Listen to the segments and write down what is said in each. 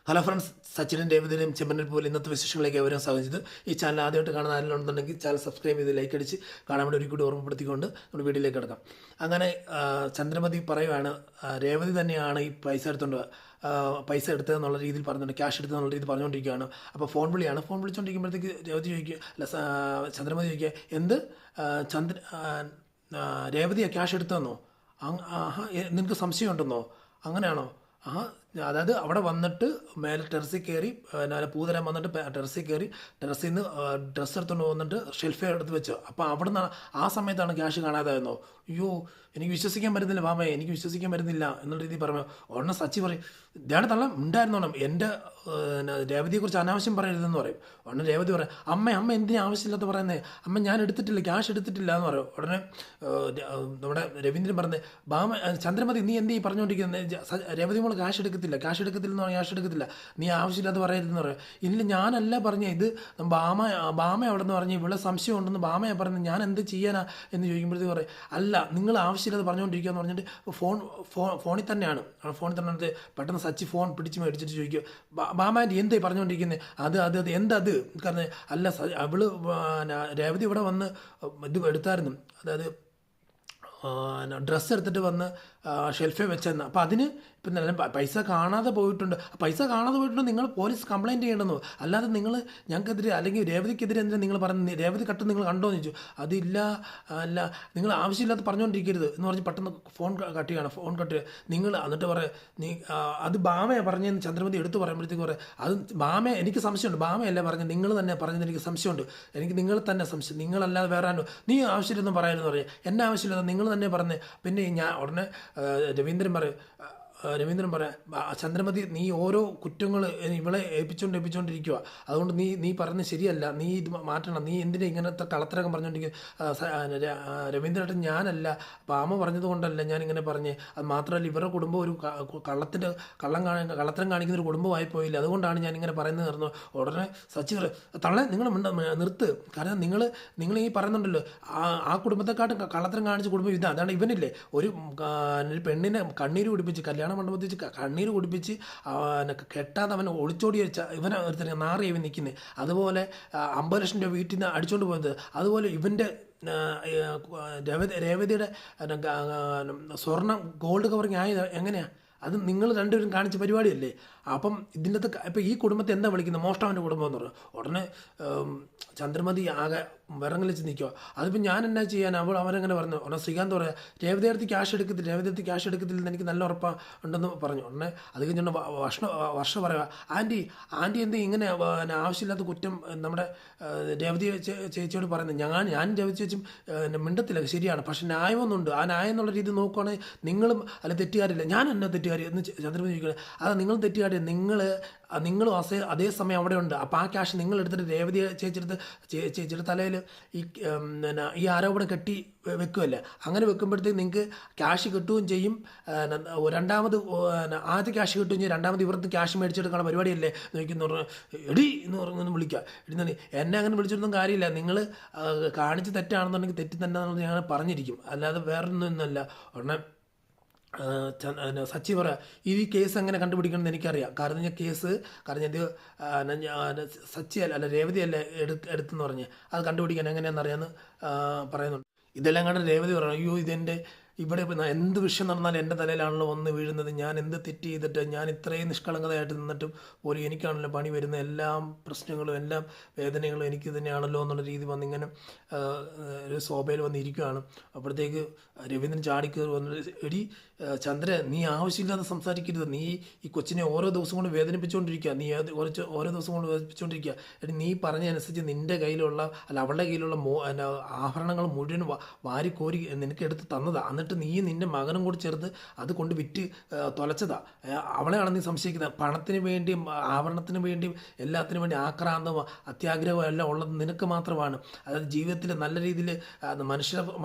Hello friends, സച്ചിനും രേവതിയും ചെമ്പനിൽ പോലെ ഇന്നത്തെ വിശേഷങ്ങളിലേക്ക് അവരും സ്വാഗതിച്ചത്. ഈ ചാനൽ ആദ്യമായിട്ട് കാണുന്ന ആരെങ്കിലും ചാനൽ സബ്സ്ക്രൈബ് ചെയ്ത് ലൈക്ക് അടിച്ച് കാണാൻ വേണ്ടി ഒരിക്കലും ഓർമ്മപ്പെടുത്തിക്കൊണ്ട് നമ്മുടെ വീഡിയോയിലേക്ക് കിടക്കാം. അങ്ങനെ ചന്ദ്രമതി പറയുവാണ് രേവതി തന്നെയാണ് ഈ പൈസ എടുത്തതെന്നുള്ള രീതിയിൽ പറഞ്ഞുകൊണ്ട് ക്യാഷ് എടുത്തതെന്നുള്ള രീതിയിൽ പറഞ്ഞുകൊണ്ടിരിക്കുകയാണ്. അപ്പോൾ ഫോൺ വിളിച്ചുകൊണ്ടിരിക്കുമ്പോഴത്തേക്ക് രേവതി ചോദിക്കുക, അല്ല ചന്ദ്രമതി ചോദിക്കുക, എന്ത് രേവതിയാ ക്യാഷ് എടുത്തതെന്നോ? നിനക്ക് സംശയമുണ്ടെന്നോ? അങ്ങനെയാണോ? അതായത് അവിടെ വന്നിട്ട് മേലെ ടെറസിൽ കയറി പൂതരാൻ വന്നിട്ട് ടെറസിൽ കയറി ടെറസിൽ നിന്ന് ഡ്രസ്സ് എടുത്തുകൊണ്ട് വന്നിട്ട് ഷെൽഫേ എടുത്ത് വെച്ചു. അപ്പോൾ അവിടെ നിന്ന് ആ സമയത്താണ് ക്യാഷ് കാണാതായിരുന്നോ? അയ്യോ, എനിക്ക് വിശ്വസിക്കാൻ പറ്റുന്നില്ല മാമേ, എനിക്ക് വിശ്വസിക്കാൻ പറ്റുന്നില്ല എന്നുള്ള രീതിയിൽ പറഞ്ഞു. ഉടനെ സച്ചി പറയും, ഇതാണ് തള്ള ഉണ്ടായിരുന്നോണം, എൻ്റെ രേവതിയെക്കുറിച്ച് അനാവശ്യം പറയരുതെന്ന് പറയും. ഉടനെ രേവതി പറയും, അമ്മ എന്തിനാ ആവശ്യമില്ലാത്ത പറയുന്നത്? അമ്മ ഞാൻ എടുത്തിട്ടില്ല, ക്യാഷ് എടുത്തിട്ടില്ല എന്ന് പറയും. ഉടനെ നമ്മുടെ രവീന്ദ്രൻ പറഞ്ഞത്, ചന്ദ്രമതി നീ എന്ത് പറഞ്ഞുകൊണ്ടിരിക്കുന്നത്? രേവതി മോൾ ക്യാഷ് എടുക്കത്തില്ല എന്ന് പറഞ്ഞാൽ ക്യാഷ് എടുക്കത്തില്ല, നീ ആവശ്യമില്ലാത്ത പറയരുതെന്ന് പറയും. ഇല്ല, ഞാനല്ല പറഞ്ഞ, ഇത് ബാമ അവിടെ നിന്ന് പറഞ്ഞ് ഇവിടെ സംശയം ഉണ്ടെന്ന് ബാമയാണ് പറഞ്ഞത്, ഞാൻ എന്ത് ചെയ്യാനാ എന്ന് ചോദിക്കുമ്പോഴത്തേക്ക് പറയും, അല്ല നിങ്ങൾ ആവശ്യമില്ലാതെ പറഞ്ഞുകൊണ്ടിരിക്കുക എന്ന് പറഞ്ഞിട്ട് ഫോണിൽ തന്നെയാണ് പെട്ടെന്ന് സച്ചി ഫോൺ പിടിച്ച് മേടിച്ചിട്ട് ചോദിക്കുക, ബാമാൻ്റെ എന്തേ പറഞ്ഞുകൊണ്ടിരിക്കുന്നത്? അത് എന്തത്? കാരണം അല്ല, അവള് രേവതി ഇവിടെ വന്ന് ഇത് എടുത്തായിരുന്നു, അതായത് ഡ്രസ്സ് എടുത്തിട്ട് വന്ന് ഷെൽഫേ വെച്ചെന്ന്. അപ്പോൾ അതിന് ഇപ്പം നല്ല പൈസ കാണാതെ പോയിട്ടുണ്ട് നിങ്ങൾ പോലീസ് കംപ്ലയിൻറ്റ് ചെയ്യണമെന്നോ? അല്ലാതെ നിങ്ങൾ ഞങ്ങൾക്കെതിരെ അല്ലെങ്കിൽ രേവതിക്കെതിരെ എന്തിനാ നിങ്ങൾ പറഞ്ഞത്? രേവതി കട്ട് നിങ്ങൾ കണ്ടോ എന്ന് ചോദിച്ചു. അല്ല നിങ്ങൾ ആവശ്യമില്ലാത്ത പറഞ്ഞുകൊണ്ടിരിക്കരുത് എന്ന് പറഞ്ഞ് പെട്ടെന്ന് ഫോൺ കട്ട് നിങ്ങൾ എന്നിട്ട് നീ അത് ബാമയാണ് പറഞ്ഞതെന്ന് ചന്ദ്രമതി എടുത്ത് പറയുമ്പോഴത്തേക്ക് അത് എനിക്ക് സംശയമുണ്ട്, ബാമയല്ല പറഞ്ഞത്, നിങ്ങൾ തന്നെ പറഞ്ഞത് എനിക്ക് സംശയമുണ്ട്, എനിക്ക് നിങ്ങൾ തന്നെ സംശയം, നിങ്ങളല്ലാതെ വേറെ ആരോ, നീ ആവശ്യമില്ലെന്ന് പറയാനെന്ന് പറയാം, എന്നെ ആവശ്യമില്ലാതെ നിങ്ങൾ തന്നെ പറഞ്ഞത്. പിന്നെ ഞാൻ ഉടനെ രവീന്ദ്രൻ പറയാം, ചന്ദ്രമതി നീ ഓരോ കുറ്റങ്ങൾ ഇവളെ ഏൽപ്പിച്ചുകൊണ്ടിരിക്കുക, അതുകൊണ്ട് നീ പറഞ്ഞത് ശരിയല്ല, നീ ഇത് മാറ്റണം, നീ എന്തിനാ ഇങ്ങനത്തെ കളത്തിലൊക്കെ പറഞ്ഞുകൊണ്ടിരിക്കുക? രവീന്ദ്രേട്ടൻ ഞാനല്ല, പാമ പറഞ്ഞത് കൊണ്ടല്ല ഞാനിങ്ങനെ പറഞ്ഞ്, അത് മാത്രമല്ല ഇവരുടെ കുടുംബം ഒരു കള്ളത്തരം കാണിക്കുന്ന ഒരു കുടുംബമായി പോയില്ല, അതുകൊണ്ടാണ് ഞാനിങ്ങനെ പറയുന്നത് പറഞ്ഞു. ഉടനെ സച്ചി തള്ളെ നിങ്ങൾ നിർത്ത്, കാരണം നിങ്ങൾ ഈ പറയുന്നുണ്ടല്ലോ ആ കുടുംബത്തെക്കാട്ടും കള്ളത്തരം കാണിച്ച കുടുംബം ഇതാണ്. അതാണ് ഇവനില്ലേ, ഒരു പെണ്ണിനെ കണ്ണീര് കുടിപ്പിച്ച് കല്യാണ മണ്ഡപത്തിൽ വെച്ച് കണ്ണീര് കുടിപ്പിച്ച് കെട്ടാതെ അവൻ ഒളിച്ചോടി ഇവനെ ഒരുത്തന്നെ നാറി ഇവൻ നിൽക്കുന്നത്. അതുപോലെ 50 ലക്ഷം രൂപ വീട്ടിൽ നിന്ന് അടിച്ചുകൊണ്ട് പോയത്. അതുപോലെ ഇവൻ്റെ രേവതിയുടെ സ്വർണം ഗോൾഡ് കവറിങ് ആയത് എങ്ങനെയാണ്? അത് നിങ്ങൾ രണ്ടുപേരും കാണിച്ച പരിപാടിയല്ലേ? അപ്പം ഇതിൻ്റെ ഇപ്പം ഈ കുടുംബത്തെ എന്താ വിളിക്കുന്നത്? മോഷ്ടാവിൻ്റെ കുടുംബം എന്ന് പറഞ്ഞു. ഉടനെ ചന്ദ്രമതി ആകെ വിറങ്ങലിച്ച് നിൽക്കുക. അതിപ്പോൾ ഞാൻ എന്നാ ചെയ്യാൻ? അവരങ്ങനെ പറഞ്ഞു. ഉടനെ ശ്രീകാന്ത് പറയാം, രേവതിയെടുത്ത് ക്യാഷ് എടുക്കത്തില്ലെന്ന് എനിക്ക് നല്ല ഉണ്ടെന്ന് പറഞ്ഞു. ഉടനെ അത് കഴിഞ്ഞുകൊണ്ട് വർഷ പറയുക, ആൻറ്റി എന്ത് ഇങ്ങനെ ആവശ്യമില്ലാത്ത കുറ്റം നമ്മുടെ രേവതി ചേച്ചിയോട് പറയുന്നത്? ഞാൻ രേവതി ചേച്ചും മിണ്ടത്തില്ല, ശരിയാണ്, പക്ഷെ ന്യായമൊന്നുണ്ട്. ആ ന്യായം എന്നുള്ള രീതി നോക്കുകയാണെങ്കിൽ നിങ്ങളും അല്ല തെറ്റുകാരില്ല, ഞാൻ എന്നെ തെറ്റുകാരി എന്ന് ചന്ദ്രമതി ചോദിക്കുന്നത്. അത് നിങ്ങൾ തെറ്റുകാരി, നിങ്ങളും അതേ സമയം അവിടെ ഉണ്ട്. അപ്പോൾ ആ ക്യാഷ് നിങ്ങൾ എടുത്തിട്ട് രേവതി ചേച്ചിയുടെ തലയിൽ ഈ ആരോപണം കെട്ടി വെക്കുമല്ലേ? അങ്ങനെ വെക്കുമ്പോഴത്തേക്ക് നിങ്ങൾക്ക് ക്യാഷ് കിട്ടുകയും ചെയ്യും, രണ്ടാമത് ആദ്യത്തെ ക്യാഷ് കിട്ടുകയും ചെയ്യും, രണ്ടാമത് ഇവർക്ക് ക്യാഷ് മേടിച്ചെടുക്കാനുള്ള പരിപാടിയല്ലേ നോക്കിയെന്ന് പറഞ്ഞാൽ എടി എന്ന് പറഞ്ഞൊന്ന് വിളിക്കുക. എടി എന്നെ അങ്ങനെ വിളിച്ചിട്ടൊന്നും കാര്യമില്ല, നിങ്ങൾ കാണിച്ച് തെറ്റാണെന്നുണ്ടെങ്കിൽ തെറ്റി തന്നെ ഞാൻ പറഞ്ഞിരിക്കും, അല്ലാതെ വേറൊന്നല്ല. ഉടനെ സച്ചി പറയാം, ഈ കേസ് എങ്ങനെ കണ്ടുപിടിക്കണമെന്ന് എനിക്കറിയാം, കാരണം ഇത് സച്ചി അല്ല രേവതി അല്ല എടുത്തെന്ന് പറഞ്ഞ് അത് കണ്ടുപിടിക്കാൻ എങ്ങനെയാണെന്ന് അറിയാമെന്ന് പറയുന്നുണ്ട്. ഇതെല്ലാം കണ്ട് രേവതി പറഞ്ഞു, അയ്യോ ഇതെൻ്റെ ഇവിടെ എന്ത് വിഷയം നടന്നാലും എൻ്റെ തലയിലാണല്ലോ വന്ന് വീഴുന്നത്, ഞാൻ എന്ത് തെറ്റ് ചെയ്തിട്ട്, ഞാൻ ഇത്രയും നിഷ്കളങ്കതയായിട്ട് നിന്നിട്ടും പോലും എനിക്കാണല്ലോ പണി വരുന്ന എല്ലാം പ്രശ്നങ്ങളും എല്ലാം വേദനകളും എനിക്ക് തന്നെയാണല്ലോ എന്നുള്ള രീതി വന്നിങ്ങനെ ഒരു സോഫയിൽ വന്നിരിക്കുകയാണ്. അപ്പോഴത്തേക്ക് രവീന്ദ്രൻ ചാടിക്കയറി വന്നിട്ട്, എടി ചന്ദ്ര, നീ ആവശ്യമില്ലാതെ സംസാരിക്കരുത്, നീ ഈ കൊച്ചിനെ ഓരോ ദിവസം കൊണ്ട് വേദനിപ്പിച്ചുകൊണ്ടിരിക്കുക, നീ ഓരോ ദിവസം കൊണ്ട് വേദനിപ്പിച്ചുകൊണ്ടിരിക്കുക. എടി നീ പറഞ്ഞതനുസരിച്ച് നിൻ്റെ കയ്യിലുള്ള അവളുടെ കയ്യിലുള്ള ആഭരണങ്ങൾ മുഴുവൻ വാരിക്കോരി നിനക്ക് എടുത്ത് തന്നതാണ്, എന്നിട്ട് നീ നിൻ്റെ മകനും കൂടി ചേർത്ത് അത് കൊണ്ട് വിറ്റ് തൊലച്ചതാ. അവളെയാണ് നീ സംശയിക്കുന്നത്. പണത്തിന് വേണ്ടിയും ആഭരണത്തിന് വേണ്ടിയും എല്ലാത്തിനും വേണ്ടി ആക്രാന്തവും അത്യാഗ്രഹവും എല്ലാം ഉള്ളത് നിനക്ക് മാത്രമാണ്. അതായത് ജീവിതത്തിൽ നല്ല രീതിയിൽ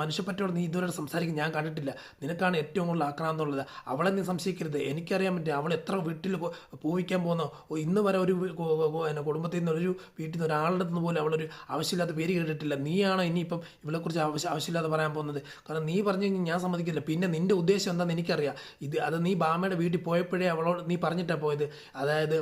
മനുഷ്യപ്പറ്റോട് നീ ഇതുവരെ സംസാരിക്കുന്നത് ഞാൻ കണ്ടിട്ടില്ല. നിനക്കാണ് ഏറ്റവും കൂടുതൽ ആക്രാന്തം എന്നുള്ളത്. അവളെ നീ സംശയിക്കരുത്. എനിക്കറിയാൻ പറ്റും അവൾ എത്ര വീട്ടിൽ പൂവിക്കാൻ പോകുന്നോ. ഇന്ന് വരെ ഒരു കുടുംബത്തിൽ നിന്ന് ഒരു വീട്ടിൽ നിന്ന് ഒരാളുടെ നിന്ന് പോലും അവളൊരു ആവശ്യമില്ലാത്ത പേര് കേട്ടിട്ടില്ല. നീയാണോ ഇനിയിപ്പം ഇവളെക്കുറിച്ച് ആവശ്യമില്ലാതെ പറയാൻ പോകുന്നത്? കാരണം നീ പറഞ്ഞു കഴിഞ്ഞാൽ ഞാൻ സമ്മതിക്കില്ല. പിന്നെ നിൻ്റെ ഉദ്ദേശം എന്താണെന്ന് എനിക്കറിയാം. അത് നീ ബാമയുടെ വീട്ടിൽ പോയപ്പോഴേ അവളോട് നീ പറഞ്ഞിട്ടാണ് പോയത്. അതായത്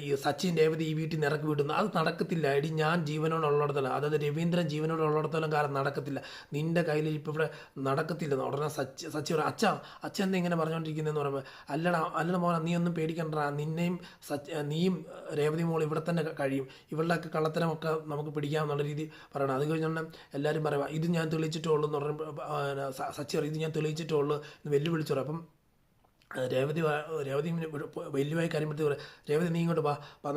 ഈ സച്ചിൻ രേവതി ഈ വീട്ടിൽ നിന്ന് ഇറക്കി വിടുന്നു. അത് നടക്കത്തില്ല. എടി ഞാൻ ജീവനോടുള്ളിടത്തോളം, അതായത് രവീന്ദ്രൻ ജീവനോടുള്ളിടത്തോളം കാലം നടക്കത്തില്ല. നിൻ്റെ കയ്യിൽ ഇപ്പോൾ ഇവിടെ നടക്കത്തില്ല. ഉടനെ സച്ചി പറയും, അച്ഛൻ എന്താ ഇങ്ങനെ പറഞ്ഞുകൊണ്ടിരിക്കുന്നതെന്ന് പറയുമ്പോൾ, അല്ലട മോനെ നീ ഒന്നും പേടിക്കണ്ട. നീയും രേവതി മോൾ ഇവിടെ തന്നെ കഴിയും. ഇവളുടെയൊക്കെ കള്ളത്തരമൊക്കെ നമുക്ക് പിടിക്കാമെന്നുള്ള രീതി പറയണം. അത് കഴിഞ്ഞുകൊണ്ട് എല്ലാവരും പറയുക ഇത് ഞാൻ തെളിയിച്ചിട്ടേ ഉള്ളൂ എന്ന് പറയുമ്പോൾ സച്ചി പറയും ഇത് ഞാൻ തെളിയിച്ചിട്ടേ ഉള്ളൂ എന്ന് വെല്ലുവിളിച്ചു പറയും. അപ്പം രേവതി വലിയമായി കാര്യപ്പെടുത്തി പറയും, രേവതി നീ ഇങ്ങോട്ട്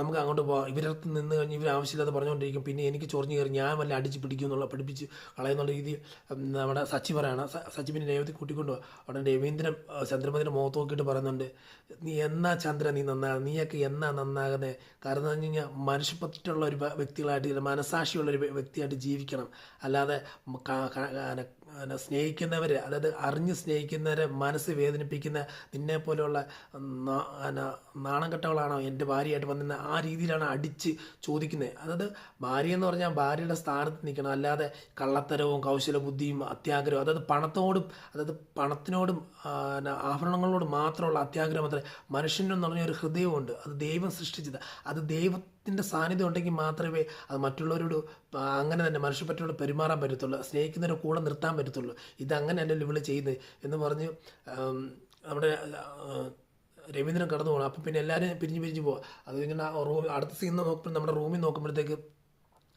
നമുക്ക് അങ്ങോട്ട് പോവാം. ഇവരടുത്ത് നിന്ന് കഴിഞ്ഞ് ഇവർ ആവശ്യമില്ലാതെ പറഞ്ഞുകൊണ്ടിരിക്കും. പിന്നെ എനിക്ക് ചൊറിഞ്ഞ് കയറി ഞാൻ വല്ല അടിച്ച് പിടിക്കും എന്നുള്ള പഠിപ്പിച്ച് കളയുന്നുള്ള രീതി നമ്മുടെ സച്ചി പറയാണ്. സച്ചി പിന്നെ രേവതി കൂട്ടിക്കൊണ്ട് പോകും. അവിടെ രവീന്ദ്രൻ ചന്ദ്രമതിയുടെ മുഖത്ത് നോക്കിയിട്ട് പറയുന്നുണ്ട്, നീ എന്നാ ചന്ദ്ര നീ നന്നാകുന്നത്, നീയൊക്കെ എന്നാ നന്നാകുന്നത്? കാരണം എന്ന് പറഞ്ഞു കഴിഞ്ഞാൽ മനുഷ്യപ്പറ്റുള്ള ഒരു വ്യക്തികളായിട്ട്, മനസാക്ഷിയുള്ളൊരു വ്യക്തിയായിട്ട് ജീവിക്കണം. അല്ലാതെ സ്നേഹിക്കുന്നവരെ, അതായത് അറിഞ്ഞ് സ്നേഹിക്കുന്നവരെ മനസ്സ് വേദനിപ്പിക്കുന്ന നിന്നെ പോലെയുള്ള നാണം കെട്ടവളാണോ എൻ്റെ ഭാര്യയായിട്ട് വന്നിരുന്ന ആ രീതിയിലാണ് അടിച്ച് ചോദിക്കുന്നത്. അതായത് ഭാര്യ എന്ന് പറഞ്ഞാൽ ഭാര്യയുടെ സ്ഥാനത്ത് നിൽക്കണം. അല്ലാതെ കള്ളത്തരവും കൗശല ബുദ്ധിയും അത്യാഗ്രഹവും, അതായത് പണത്തിനോടും ആഭരണങ്ങളോടും മാത്രമുള്ള അത്യാഗ്രഹം മാത്രമേ മനുഷ്യനെന്ന് പറഞ്ഞ ഒരു ഹൃദയമുണ്ട്. അത് ദൈവം സൃഷ്ടിച്ചത്. അത് ദൈവത്തിൻ്റെ സാന്നിധ്യം ഉണ്ടെങ്കിൽ മാത്രമേ അത് മറ്റുള്ളവരോട് അങ്ങനെ തന്നെ മനുഷ്യപ്പറ്റോട് പെരുമാറാൻ പറ്റത്തുള്ളൂ, സ്നേഹിക്കുന്നവരുടെ കൂടെ നിർത്താൻ പറ്റത്തുള്ളൂ. ഇതങ്ങനെയല്ലല്ലോ ഇവള് ചെയ്യുന്നത് എന്ന് പറഞ്ഞ് നമ്മുടെ രവീന്ദ്രൻ കടന്നു പോകണം. അപ്പം പിന്നെ എല്ലാവരും പിരിഞ്ഞ് പോവാം. അത് ഇങ്ങനെ അടുത്ത സീൻ നോക്കുമ്പോൾ നമ്മുടെ റൂമിൽ നോക്കുമ്പോഴത്തേക്ക്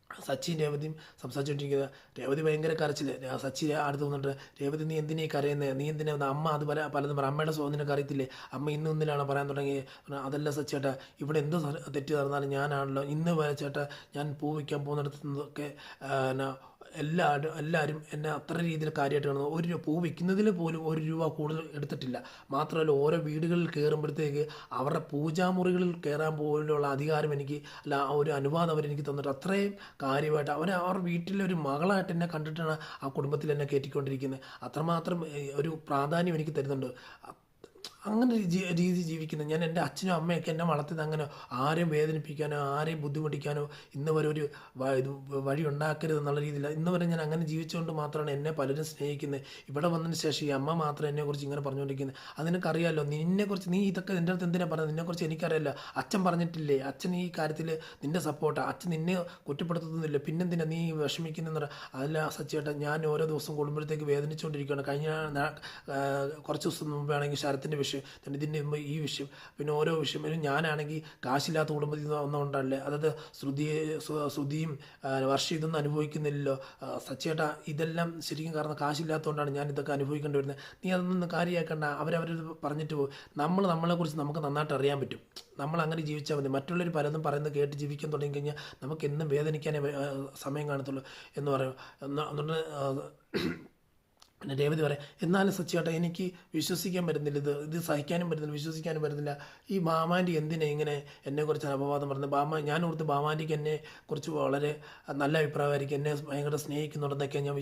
സച്ചിൻ രേവതിയും സംസാരിച്ചുകൊണ്ടിരിക്കുക. രേവതി ഭയങ്കര കരച്ചിൽ. സച്ചി അടുത്ത് വന്നിട്ട്, രേവതി നീ എന്തിനാ കരയുന്നത്, നീ എന്തിനാ അമ്മ അത് പലതും പറയും, അമ്മയുടെ നിനക്ക് അറിയത്തില്ലേ, അമ്മ ഇന്നിലാണ് പറയാൻ തുടങ്ങി. അതല്ല സച്ചേട്ടാ, ഇവിടെ എന്ത് തെറ്റ് നടന്നാലും ഞാനാണല്ലോ. ഇന്ന് വരെ ചേട്ടാ ഞാൻ പൂ വയ്ക്കാൻ പോകുന്നിടത്തു നിന്നൊക്കെ എല്ലാവരും എന്നെ അത്ര രീതിയിൽ കാര്യമായിട്ട് കാണുന്നു. ഒരു പൂ വയ്ക്കുന്നതിൽ പോലും ₹1 കൂടുതൽ എടുത്തിട്ടില്ല. മാത്രമല്ല ഓരോ വീടുകളിൽ കയറുമ്പോഴത്തേക്ക് അവരുടെ പൂജാമുറികളിൽ കയറാൻ പോലുള്ള അധികാരം എനിക്ക് ആ ഒരു അനുവാദം അവരെനിക്ക് തന്നിട്ട് അത്രയും കാര്യമായിട്ട് അവർ വീട്ടിലെ ഒരു മകളായിട്ട് എന്നെ കണ്ടിട്ടാണ് ആ കുടുംബത്തിൽ എന്നെ കയറ്റിക്കൊണ്ടിരിക്കുന്നത്. അത്രമാത്രം ഒരു പ്രാധാന്യം എനിക്ക് തരുന്നുണ്ട്. അങ്ങനെ രീതി ജീവിക്കുന്നത്. ഞാൻ എൻ്റെ അച്ഛനും അമ്മയൊക്കെ എന്നെ വളർത്തിയത് അങ്ങനെ ആരെയും വേദനിപ്പിക്കാനോ ആരെയും ബുദ്ധിമുട്ടിക്കാനോ ഇന്ന് വരെ ഒരു വഴി ഉണ്ടാക്കരുത് എന്നുള്ള രീതിയില്ല. ഇന്ന് വരെ ഞാൻ അങ്ങനെ ജീവിച്ചുകൊണ്ട് മാത്രമാണ് എന്നെ പലരും സ്നേഹിക്കുന്നത്. ഇവിടെ വന്നതിന് ശേഷം ഈ അമ്മ മാത്രം എന്നെക്കുറിച്ച് ഇങ്ങനെ പറഞ്ഞുകൊണ്ടിരിക്കുന്നത്. അത് നിനക്കറിയാമല്ലോ, നിന്നെക്കുറിച്ച് നീ ഇതൊക്കെ എൻ്റെ അടുത്ത് എന്തിനാണ് പറഞ്ഞത്, നിന്നെക്കുറിച്ച് എനിക്കറിയില്ല. അച്ഛൻ പറഞ്ഞിട്ടില്ലേ, അച്ഛൻ ഈ കാര്യത്തിൽ നിൻ്റെ സപ്പോർട്ടാണ്, അച്ഛൻ നിന്നെ കുറ്റപ്പെടുത്തുന്നില്ല, പിന്നെന്തിനാ നീ വിഷമിക്കുന്നതെന്ന് പറയാം. അതല്ല സച്ചേട്ടാ, ഞാൻ ഓരോ ദിവസം കൂടുമ്പോഴത്തേക്ക് വേദനിച്ചുകൊണ്ടിരിക്കുകയാണ്. കഴിഞ്ഞ കുറച്ച് ദിവസം മുമ്പാണെങ്കിൽ ശരത്തിൻ്റെ വിഷയം, ഇതിൻ്റെ ഈ വിഷയം, പിന്നെ ഓരോ വിഷയം. ഞാനാണെങ്കിൽ കാശില്ലാത്ത കുടുംബത്തിൽ നിന്ന് വന്നുകൊണ്ടല്ലേ, അതായത് ശ്രുതിയും വർഷം ഇതൊന്നും അനുഭവിക്കുന്നില്ലല്ലോ സച്ചേട്ടാ. ഇതെല്ലാം ശരിക്കും കാരണം കാശില്ലാത്തതുകൊണ്ടാണ് ഞാൻ ഇതൊക്കെ അനുഭവിക്കേണ്ടി വരുന്നത്. നീ അതൊന്നും കാര്യമാക്കണ്ട, അവരവരത് പറഞ്ഞിട്ട് പോകും. നമ്മളെക്കുറിച്ച് നമുക്ക് നന്നായിട്ട് അറിയാൻ പറ്റും. നമ്മൾ അങ്ങനെ ജീവിച്ചാൽ മതി. മറ്റുള്ളവർ പലതും പറയുന്നത് കേട്ട് ജീവിക്കാൻ തുടങ്ങി കഴിഞ്ഞാൽ നമുക്ക് എന്നും വേദനിക്കാനേ സമയം കാണത്തുള്ളൂ എന്ന് പറയും. അതുകൊണ്ട് പിന്നെ രേവതി പറയാം, എന്നാലും സച്ചിയേട്ടാ എനിക്ക് വിശ്വസിക്കാൻ പറ്റുന്നില്ല, ഇത് സഹിക്കാനും പറ്റുന്നില്ല, വിശ്വസിക്കാനും പറ്റുന്നില്ല. ഈ ബാമാൻറ്റി എന്തിനാ ഇങ്ങനെ എന്നെക്കുറിച്ച് അപവാദം പറയുന്നത്? ഞാൻ ഓർത്ത് ബാമാൻറ്റിക്ക് എന്നെക്കുറിച്ച് വളരെ നല്ല അഭിപ്രായമായിരിക്കും, എന്നെ ഭയങ്കര സ്നേഹിക്കുന്നുണ്ടെന്നൊക്കെ ഞാൻ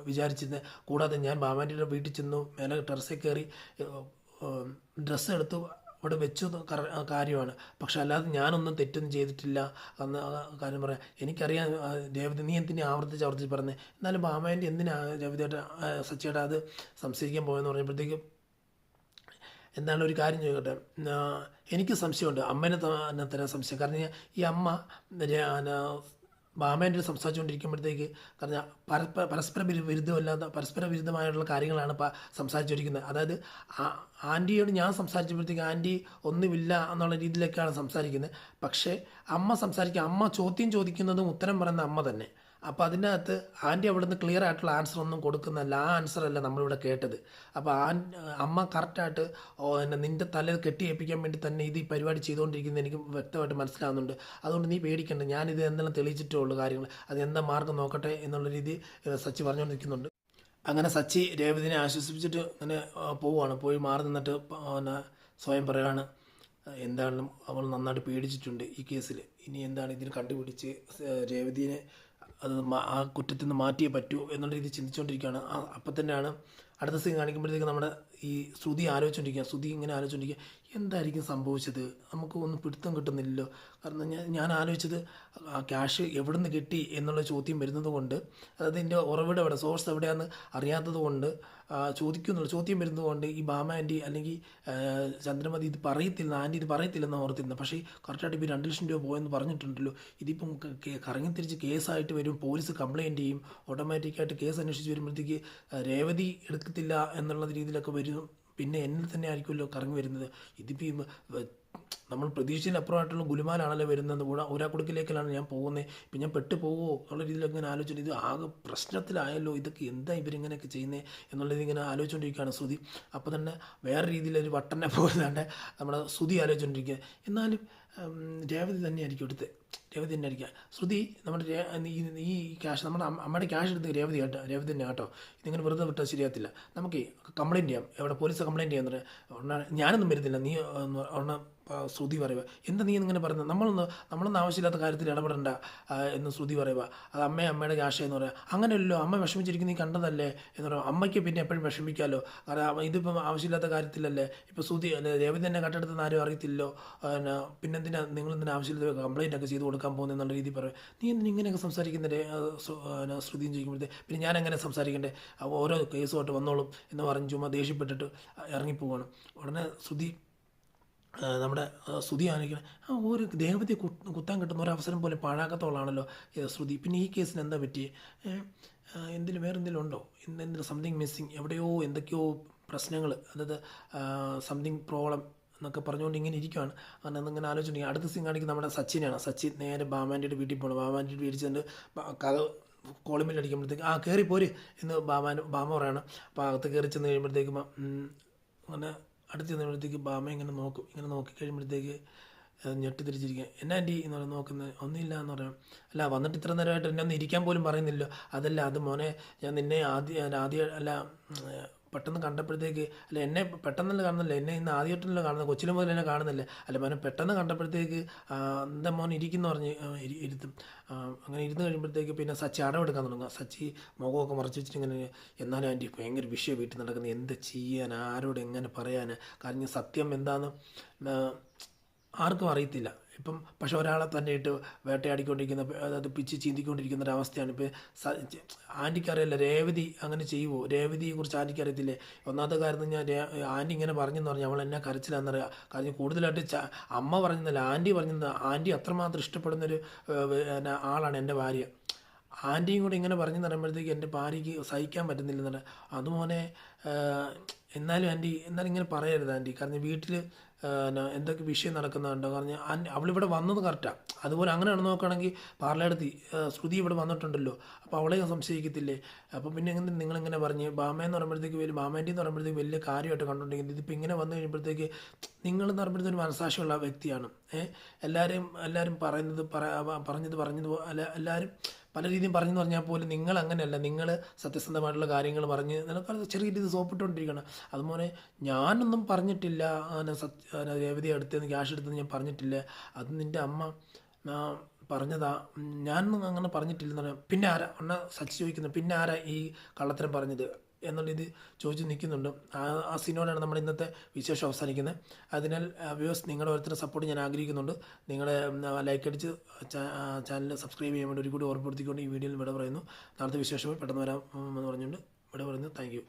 വിചാരിച്ചിരുന്നത്. കൂടാതെ ഞാൻ ബാമാൻറ്റിയുടെ വീട്ടിൽ ചെന്നു, മേലെ ടെറസിൽ കയറി ഡ്രസ്സ് എടുത്തു അവിടെ വെച്ചു കാര്യമാണ്. പക്ഷെ അല്ലാതെ ഞാനൊന്നും തെറ്റൊന്നും ചെയ്തിട്ടില്ല എന്ന കാര്യം പറയാം. എനിക്കറിയാം രേവതി, നീ എന്തിനാ ആവർത്തിച്ച് പറഞ്ഞത്? എന്നാലും ബാമാൻ്റെ എന്തിനാ രേവതിയായിട്ട് സച്ചിയേട്ടാ അത് സംസാരിക്കാൻ പോയെന്ന് പറഞ്ഞപ്പോഴത്തേക്കും എന്താണ് ഒരു കാര്യം ചോദിക്കട്ടെ, എനിക്ക് സംശയമുണ്ട്, അമ്മേനെ തന്നെ തരാൻ സംശയം. കാരണം ഈ അമ്മ ബാമേൻ്റെ സംസാരിച്ചുകൊണ്ടിരിക്കുമ്പോഴത്തേക്ക് കാരണം പരസ്പര വിരുദ്ധമായിട്ടുള്ള കാര്യങ്ങളാണ് സംസാരിച്ചുകൊണ്ടിരിക്കുന്നത്. അതായത് ആൻറ്റിയോട് ഞാൻ സംസാരിച്ചപ്പോഴത്തേക്ക് ആൻറ്റി ഒന്നുമില്ല എന്നുള്ള രീതിയിലൊക്കെയാണ് സംസാരിക്കുന്നത്. പക്ഷേ അമ്മ ചോദ്യം ചോദിക്കുന്നതും ഉത്തരം പറയുന്ന അമ്മ തന്നെ. അപ്പോൾ അതിനകത്ത് ആൻറ്റി അവിടെ നിന്ന് ക്ലിയർ ആയിട്ടുള്ള ആൻസർ ഒന്നും കൊടുക്കുന്നതല്ല. ആ ആൻസറല്ല നമ്മളിവിടെ കേട്ടത്. അപ്പോൾ അമ്മ കറക്റ്റായിട്ട് നിൻ്റെ തലയിൽ കെട്ടിയേൽപ്പിക്കാൻ വേണ്ടി തന്നെ ഈ പരിപാടി ചെയ്തുകൊണ്ടിരിക്കുന്നത് എനിക്ക് വ്യക്തമായിട്ട് മനസ്സിലാകുന്നുണ്ട്. അതുകൊണ്ട് നീ പേടിക്കണ്ട, ഞാനിത് എന്തെല്ലാം തെളിയിച്ചിട്ടേ ഉള്ളൂ കാര്യങ്ങൾ, അത് എന്താ മാർഗം നോക്കട്ടെ എന്നുള്ള രീതി സച്ചി പറഞ്ഞുകൊണ്ടിരിക്കുന്നുണ്ട്. അങ്ങനെ സച്ചി രേവതിനെ ആശ്വസിപ്പിച്ചിട്ട് അങ്ങനെ പോയി മാറി നിന്നിട്ട് സ്വയം പറയുകയാണ്, എന്താണെങ്കിലും അവൾ നന്നായിട്ട് പേടിച്ചിട്ടുണ്ട് ഈ കേസിൽ. ഇനി എന്താണ് ഇതിന് കണ്ടുപിടിച്ച് രേവതിനെ അത് ആ കുറ്റത്തിൽ നിന്ന് മാറ്റിയേ പറ്റൂ എന്നുള്ള രീതി ചിന്തിച്ചുകൊണ്ടിരിക്കുകയാണ്. അപ്പം തന്നെയാണ് അടുത്ത സീൻ കാണിക്കുമ്പോഴത്തേക്ക് നമ്മുടെ ഈ ശ്രുതി ആലോചിച്ചുകൊണ്ടിരിക്കുക, ശ്രുതി ഇങ്ങനെ ആലോചിച്ചുകൊണ്ടിരിക്കുക, എന്തായിരിക്കും സംഭവിച്ചത്, നമുക്ക് ഒന്നും പിടുത്തം കിട്ടുന്നില്ലല്ലോ. കാരണം ഞാൻ ആലോചിച്ചത് ആ ക്യാഷ് എവിടെ നിന്ന് കിട്ടി എന്നുള്ള ചോദ്യം വരുന്നത് കൊണ്ട്, അതായത് ഇതിൻ്റെ ഉറവിടം എവിടെ, സോഴ്സ് എവിടെയാണെന്ന് അറിയാത്തത് കൊണ്ട് ചോദ്യം വരുന്നത് കൊണ്ട് ഈ ബാമ ആൻറ്റി അല്ലെങ്കിൽ ചന്ദ്രമതി ഇത് പറയത്തില്ല, ആൻറ്റി ഇത് പറയത്തില്ലെന്ന് ഓർത്തിരുന്നത്. പക്ഷേ കറക്റ്റായിട്ട് ഇപ്പോൾ 2 ലക്ഷം രൂപ പോയെന്ന് പറഞ്ഞിട്ടുണ്ടല്ലോ. ഇതിപ്പം കറങ്ങി തിരിച്ച് കേസായിട്ട് വരും, പോലീസ് കംപ്ലയിൻറ്റ് ചെയ്യും, ഓട്ടോമാറ്റിക്കായിട്ട് കേസ് അന്വേഷിച്ച് വരുമ്പോഴത്തേക്ക് രേവതി എടുക്കത്തില്ല എന്നുള്ള രീതിയിലൊക്കെ വരും. പിന്നെ എന്നിൽ തന്നെ ആയിരിക്കുമല്ലോ കറങ്ങി വരുന്നത്. ഇതിപ്പോൾ നമ്മൾ പ്രതീക്ഷയിലപ്പുറമായിട്ടുള്ള ഗുലുമാലാണല്ലോ വരുന്നത്. ഊരാക്കുടുക്കിലേക്കാണ് ഞാൻ പോകുന്നത്, ഇപ്പം ഞാൻ പെട്ടു പോകുമോ എന്നുള്ള രീതിയിലൊക്കെ ഇങ്ങനെ ആലോചിച്ചിട്ട് ഇത് ആകെ പ്രശ്നത്തിലായല്ലോ, ഇതൊക്കെ എന്താ ഇവരിങ്ങനെയൊക്കെ ചെയ്യുന്നത് എന്നുള്ളത് ഇങ്ങനെ ആലോചിച്ചുകൊണ്ടിരിക്കുകയാണ് ശ്രുതി. അപ്പോൾ തന്നെ വേറെ രീതിയിലൊരു വട്ടനെ പോലെയാണ് നമ്മുടെ ശ്രുതി ആലോചിച്ചുകൊണ്ടിരിക്കുക. എന്നാലും രേവതി തന്നെയായിരിക്കും എടുത്ത്, രേവതി തന്നെ ആയിരിക്കുക. ശ്രുതി നമ്മുടെ ഈ ക്യാഷ് നമ്മുടെ അമ്മയുടെ ക്യാഷ് എടുത്ത് രേവതി തന്നെ കേട്ടോ. ഇതിങ്ങനെ വെറുതെ വിട്ടാൽ ശരിയാകത്തില്ല. നമുക്ക് കംപ്ലയിൻറ്റ് ചെയ്യാം, എവിടെ പോലീസ് കംപ്ലയിൻറ്റ് ചെയ്യാൻ പറഞ്ഞാൽ ഞാനൊന്നും വരുന്നില്ല, നീ ഒരെണ്ണം ശ്രുതി പറയുക, എന്താ നീ ഇങ്ങനെ പറയുന്നത്, നമ്മളൊന്നും ആവശ്യമില്ലാത്ത കാര്യത്തിൽ ഇടപെടണ്ട എന്ന് ശ്രുതി പറയുക. അത് അമ്മയുടെ ക്യാഷ് എന്ന് പറയുക. അങ്ങനെയല്ലോ, അമ്മ വിഷമിച്ചിരിക്കുന്ന നീ കണ്ടതല്ലേ എന്ന് പറയുക. അമ്മയ്ക്ക് പിന്നെ എപ്പോഴും വിഷമിക്കാമല്ലോ, കാരണം ഇതിപ്പം ആവശ്യമില്ലാത്ത കാര്യത്തിലല്ലേ. ഇപ്പോൾ ശ്രുതി രേവതി തന്നെ കട്ടെടുത്തെന്ന് ആരും അറിയത്തില്ലോ, പിന്നെന്തിനാ നിങ്ങളെന്തിനാ ആവശ്യമില്ലാത്ത കംപ്ലയിൻ്റ് ഒക്കെ ചെയ്ത് കൊടുക്കാൻ പോകുന്നത് എന്നുള്ള രീതിയിൽ പറയുക. നീ എന്തിനാ ഇങ്ങനെയൊക്കെ സംസാരിക്കുന്നതേ ശ്രുതിയും ചോദിക്കുമ്പോഴത്തേ പിന്നെ ഞാൻ എങ്ങനെ സംസാരിക്കണ്ടേ, ഓരോ കേസുമായിട്ട് വന്നോളും എന്ന് പറഞ്ഞ് ചുമ്മാ ദേഷ്യപ്പെട്ടിട്ട് ഇറങ്ങിപ്പോവാണ്. ഉടനെ നമ്മുടെ ശ്രുതി ആലോചിക്കണം, ഒരു ദേവതയെ കുത്താൻ കിട്ടുന്ന ഒരു അവസരം പോലെ പാഴാക്കത്തോളാണല്ലോ ശ്രുതി. പിന്നെ ഈ കേസിന് എന്താ പറ്റിയേ, വേറെ എന്തെങ്കിലും ഉണ്ടോ, എന്തെങ്കിലും സംതിങ് മിസ്സിങ്, എവിടെയോ എന്തൊക്കെയോ പ്രശ്നങ്ങൾ, അതായത് സംതിങ് പ്രോബ്ലം എന്നൊക്കെ പറഞ്ഞുകൊണ്ട് ഇങ്ങനെ ഇരിക്കുകയാണ്. അങ്ങനെ ഇങ്ങനെ ആലോചിച്ചിട്ടുണ്ടെങ്കിൽ അടുത്ത സീൻ കാണിക്കുന്നത് നമ്മുടെ സച്ചിനാണ്. സച്ചിൻ നേരെ ബാമാൻ്റെ വീട്ടിൽ പോകണം. ബാമാൻ്റെ വീട്ടിൽ ചെന്ന് കഥ കോളിമില്ലടിക്കുമ്പോഴത്തേക്ക് കയറി പോര് എന്ന് ബാമ പറയാണ്. അപ്പോൾ അകത്ത് കയറി ചെന്ന് കഴിയുമ്പോഴത്തേക്കും അങ്ങനെ അടുത്ത് ചെന്നപ്പോഴത്തേക്ക് ബാമ ഇങ്ങനെ നോക്കി കഴിയുമ്പോഴത്തേക്ക് ഞെട്ടി തിരിച്ചിരിക്കുക. എന്നാ ആൻറ്റി എന്ന് പറഞ്ഞാൽ നോക്കുന്നത്, ഒന്നുമില്ല എന്ന് പറയാം. അല്ല വന്നിട്ട് ഇത്ര നേരമായിട്ട് എന്നെ ഒന്ന് ഇരിക്കാൻ പോലും പറയുന്നില്ലോ. അതല്ല, അത് മോനെ ഞാൻ നിന്നെ ആദ്യം പെട്ടെന്ന് കണ്ടപ്പോഴത്തേക്ക്, അല്ല എന്നെ പെട്ടെന്നല്ല കാണുന്നില്ല, എന്നെ ഇന്ന് ആദ്യമായിട്ടല്ലോ കാണുന്നത്, കൊച്ചിലും മുതൽ എന്നെ കാണുന്നില്ലേ, അല്ല മോനെ പെട്ടെന്ന് കണ്ടപ്പോഴത്തേക്ക് എന്താ മോൻ ഇരിക്കുന്നു പറഞ്ഞ് ഇരുത്തും. അങ്ങനെ ഇരുന്ന് കഴിയുമ്പോഴത്തേക്ക് പിന്നെ സച്ചി അടവെടുക്കാൻ തുടങ്ങുക. സച്ചി മുഖമൊക്കെ മറച്ചു വെച്ചിട്ട് ഇങ്ങനെ, എന്നാലും ആൻറ്റി ഭയങ്കര വിഷയം വീട്ടിൽ നടക്കുന്നത്, എന്ത് ചെയ്യാൻ, ആരോട് എങ്ങനെ പറയാൻ, കാരണം സത്യം എന്താണെന്ന് ആർക്കും അറിയത്തില്ല ഇപ്പം. പക്ഷെ ഒരാളെ തന്നെ ഇട്ട് വേട്ടയാടിക്കൊണ്ടിരിക്കുന്ന, അതായത് പിച്ച് ചീന്തിക്കൊണ്ടിരിക്കുന്ന ഒരവസ്ഥയാണ് ഇപ്പോൾ. ആൻറ്റിക്കറിയില്ല രേവതി അങ്ങനെ ചെയ്യുമോ, രേവതിയെക്കുറിച്ച് ആൻറ്റിക്ക് അറിയത്തില്ലേ. ഒന്നാമത്തെ കാര്യം ഞാൻ ആൻറ്റി ഇങ്ങനെ പറഞ്ഞെന്ന് പറഞ്ഞാൽ അവൾ എന്നെ കരച്ചിലാണെന്നറിയാം. കാരണം കൂടുതലായിട്ട് അമ്മ പറഞ്ഞതല്ല, ആൻറ്റി പറഞ്ഞത്. ആൻറ്റി അത്രമാത്രം ഇഷ്ടപ്പെടുന്നൊരു ആളാണ് എൻ്റെ ഭാര്യ. ആൻറ്റിയും കൂടെ ഇങ്ങനെ പറഞ്ഞു തരുമ്പോഴത്തേക്ക് എൻ്റെ ഭാര്യയ്ക്ക് സഹിക്കാൻ പറ്റുന്നില്ലെന്നാണ്. അതുപോലെ എന്നാലും ഇങ്ങനെ പറയരുത് ആൻറ്റി, കാരണം വീട്ടിൽ എന്തൊക്കെ വിഷയം നടക്കുന്നുണ്ടോ. കാരണം അവളിവിടെ വന്നത് കറക്റ്റാണ്. അതുപോലെ അങ്ങനെയാണ് നോക്കുകയാണെങ്കിൽ പാർലടുത്ത് ശ്രുതി ഇവിടെ വന്നിട്ടുണ്ടല്ലോ, അപ്പോൾ അവളെ സംശയിക്കത്തില്ലേ. അപ്പോൾ പിന്നെ നിങ്ങളിങ്ങനെ പറഞ്ഞ് ബാമയെന്ന് പറയുമ്പോഴത്തേക്ക് ബാമേൻ്റെ എന്ന് പറയുമ്പോഴത്തേക്ക് വലിയ കാര്യമായിട്ട് കണ്ടുകൊണ്ടിരിക്കുന്നത്. ഇതിപ്പോൾ ഇങ്ങനെ വന്നു കഴിയുമ്പോഴത്തേക്ക് നിങ്ങളെന്ന് പറയുമ്പോഴത്തേക്ക് ഒരു മനസാക്ഷിയുള്ള വ്യക്തിയാണ്. എല്ലാവരും പറഞ്ഞത് എല്ലാവരും പല രീതിയും പറഞ്ഞു പറഞ്ഞാൽ പോലും നിങ്ങൾ അങ്ങനെയല്ല. നിങ്ങൾ സത്യസന്ധമായിട്ടുള്ള കാര്യങ്ങൾ പറഞ്ഞ് നിനക്ക് ചെറിയ രീതി സോപ്പിട്ടുകൊണ്ടിരിക്കണം. അതുപോലെ ഞാനൊന്നും പറഞ്ഞിട്ടില്ല രേവതി അടുത്തെന്ന് ക്യാഷ് എടുത്തെന്ന് ഞാൻ പറഞ്ഞിട്ടില്ല. അത് നിൻ്റെ അമ്മ പറഞ്ഞതാ, ഞാനൊന്നും അങ്ങനെ പറഞ്ഞിട്ടില്ലെന്ന് പറയാം. പിന്നെ ആരാ സച്ചി ചോദിക്കുന്നത്, പിന്നെ ആരാ ഈ കള്ളത്തരം പറഞ്ഞത് എന്നുള്ള ഇത് ചോദിച്ച് നിൽക്കുന്നുണ്ട്. ആ സീനോടാണ് നമ്മുടെ ഇന്നത്തെ വിശേഷം അവസാനിക്കുന്നത്. അതിനാൽ വ്യൂവേഴ്സ്, നിങ്ങളുടെ ഓരോരുത്തരുടെ സപ്പോർട്ട് ഞാൻ ആഗ്രഹിക്കുന്നുണ്ട്. നിങ്ങളെ ലൈക്ക് അടിച്ച് ചാനൽ സബ്സ്ക്രൈബ് ചെയ്യാൻ വേണ്ടി ഒരു കൂടി ഓർമ്മപ്പെടുത്തിക്കൊണ്ട് ഈ വീഡിയോയിൽ വിട പറയുന്നു. നാളത്തെ വിശേഷമായി പെട്ടെന്ന് വരാം എന്ന് പറഞ്ഞുകൊണ്ട് വിട പറയുന്നു. Thank you.